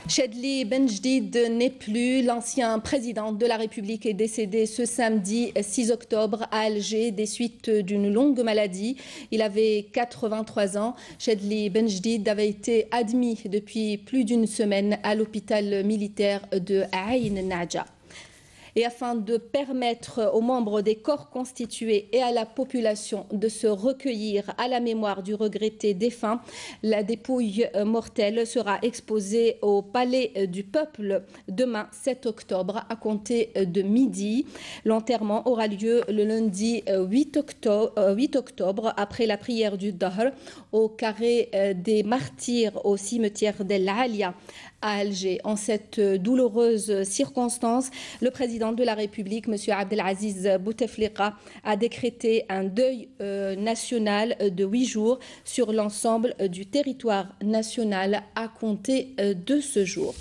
Chedli Benjdid n'est plus. L'ancien président de la République est décédé ce samedi 6 octobre à Alger des suites d'une longue maladie. Il avait 83 ans. Chedli Benjdid avait été admis depuis plus d'une semaine à l'hôpital militaire de Ain Nadja. Et afin de permettre aux membres des corps constitués et à la population de se recueillir à la mémoire du regretté défunt, la dépouille mortelle sera exposée au Palais du Peuple demain 7 octobre à compter de midi. L'enterrement aura lieu le lundi 8 octobre après la prière du Dahr au carré des Martyrs au cimetière d'El Alia à Alger. En cette douloureuse circonstance, le président de la République, M. Abdelaziz Bouteflika, a décrété un deuil national de 8 jours sur l'ensemble du territoire national à compter de ce jour.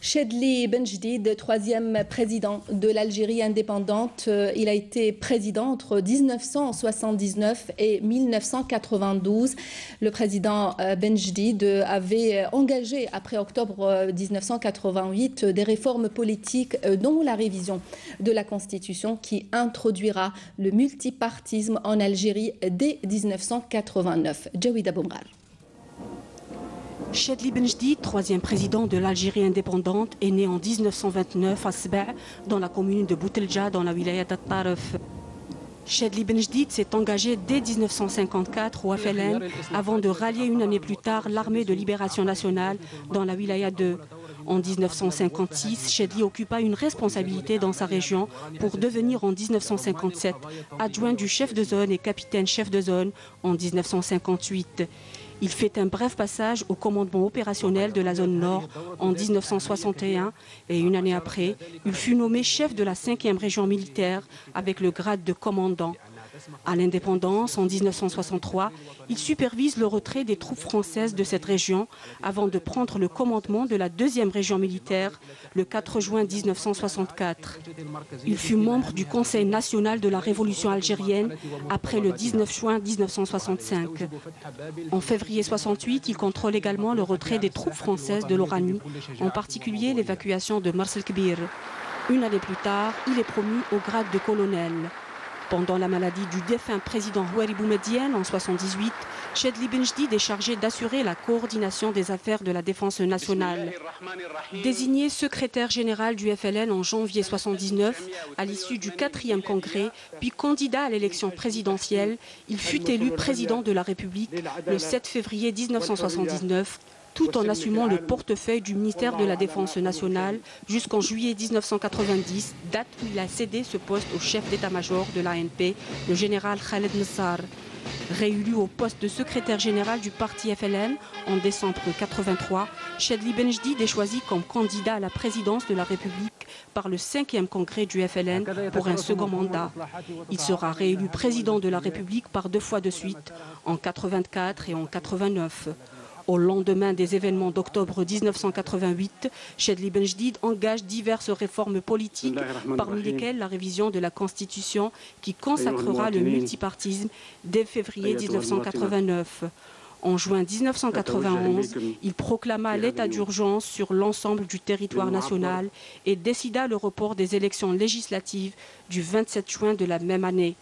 Chedli Benjdid, troisième président de l'Algérie indépendante, il a été président entre 1979 et 1992. Le président Benjdid avait engagé après octobre 1988 des réformes politiques dont la révision de la Constitution qui introduira le multipartisme en Algérie dès 1989. Jawida Boumrar. Chedli Benjdid, troisième président de l'Algérie indépendante, est né en 1929 à Sba, dans la commune de Boutelja, dans la wilaya d'At-Taref. Chedli Benjdid s'est engagé dès 1954 au FLN avant de rallier une année plus tard l'armée de libération nationale dans la wilaya de. En 1956, Chedli occupa une responsabilité dans sa région pour devenir en 1957 adjoint du chef de zone et capitaine chef de zone en 1958. Il fait un bref passage au commandement opérationnel de la zone nord en 1961 et une année après, il fut nommé chef de la 5e région militaire avec le grade de commandant. À l'indépendance, en 1963, il supervise le retrait des troupes françaises de cette région avant de prendre le commandement de la 2e région militaire le 4 juin 1964. Il fut membre du Conseil national de la Révolution algérienne après le 19 juin 1965. En février 1968, il contrôle également le retrait des troupes françaises de l'Oranie, en particulier l'évacuation de Mars el-Kbir. Une année plus tard, il est promu au grade de colonel. Pendant la maladie du défunt président Houari Boumedienne en 1978, Chedli Benjdid est chargé d'assurer la coordination des affaires de la défense nationale. Désigné secrétaire général du FLN en janvier 1979, à l'issue du 4e congrès, puis candidat à l'élection présidentielle, il fut élu président de la République le 7 février 1979, tout en assumant le portefeuille du ministère de la Défense nationale jusqu'en juillet 1990, date où il a cédé ce poste au chef d'état-major de l'ANP, le général Khaled Nassar. Réélu au poste de secrétaire général du parti FLN en décembre 1983, Chedli Benjdid est choisi comme candidat à la présidence de la République par le 5e congrès du FLN pour un second mandat. Il sera réélu président de la République par 2 fois de suite, en 1984 et en 1989. Au lendemain des événements d'octobre 1988, Chedli Benjdid engage diverses réformes politiques, parmi lesquelles la révision de la Constitution qui consacrera le multipartisme dès février 1989. En juin 1991, il proclama l'état d'urgence sur l'ensemble du territoire national et décida le report des élections législatives du 27 juin de la même année.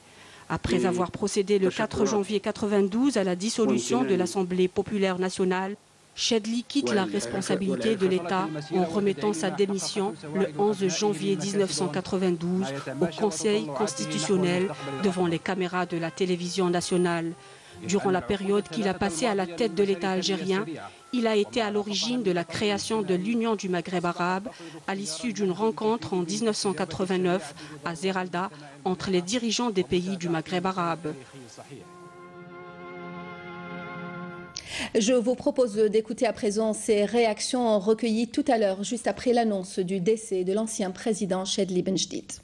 Après avoir procédé le 4 janvier 1992 à la dissolution de l'Assemblée populaire nationale, Chedli quitte la responsabilité de l'État en remettant sa démission le 11 janvier 1992 au Conseil constitutionnel devant les caméras de la télévision nationale. Durant la période qu'il a passée à la tête de l'État algérien, il a été à l'origine de la création de l'Union du Maghreb arabe à l'issue d'une rencontre en 1989 à Zeralda entre les dirigeants des pays du Maghreb arabe. Je vous propose d'écouter à présent ces réactions recueillies tout à l'heure, juste après l'annonce du décès de l'ancien président Chedli Benjdid.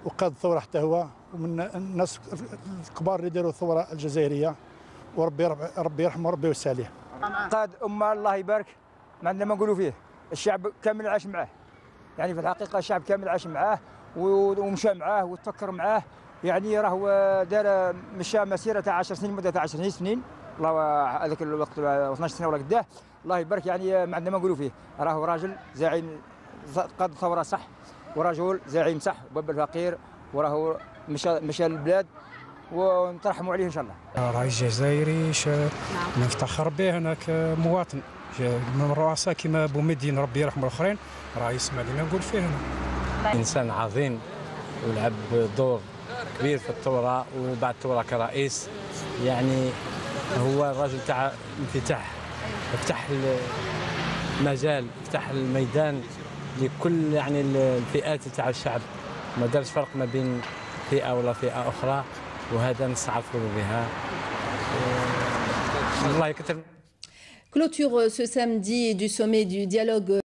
وقاد ثورة حتى هو ومن الناس الكبار اللي داروا الثورة الجزائرية وربي يرحمه وربي يوسع عليه. قاد أمة الله يبارك ما عندنا ما نقولوا فيه، الشعب كامل عاش معاه. يعني في الحقيقة الشعب كامل عاش معاه ومشى معاه وتفكر معاه، يعني راه دار مشى مسيرة تاع 10 سنين مدة تاع 10 سنين الله هذاك الوقت 12 سنه ولا قداه، الله يبارك يعني ما عندنا ما نقولوا فيه، راهو راجل زعيم قاد ثوره صح، ورجل زعيم صح، وباب الفقير، وراهو مشى البلاد ونترحموا عليه ان شاء الله. رئيس جزائري نفتخر به، انا كمواطن من الرؤساء كما بومدين ربي يرحمه الاخرين، رئيس ما لنا نقول فيه أنا. انسان عظيم ولعب دور كبير في الثوره، وبعد الثوره كرئيس يعني هو الرجل تاع انفتاح، فتح المجال، فتح الميدان لكل يعني الفئات تاع الشعب، ما دارش فرق ما بين فئه ولا فئه اخرى، وهذا نستعرفوا بها. الله يكثر. Clôture ce samedi du sommet du dialogue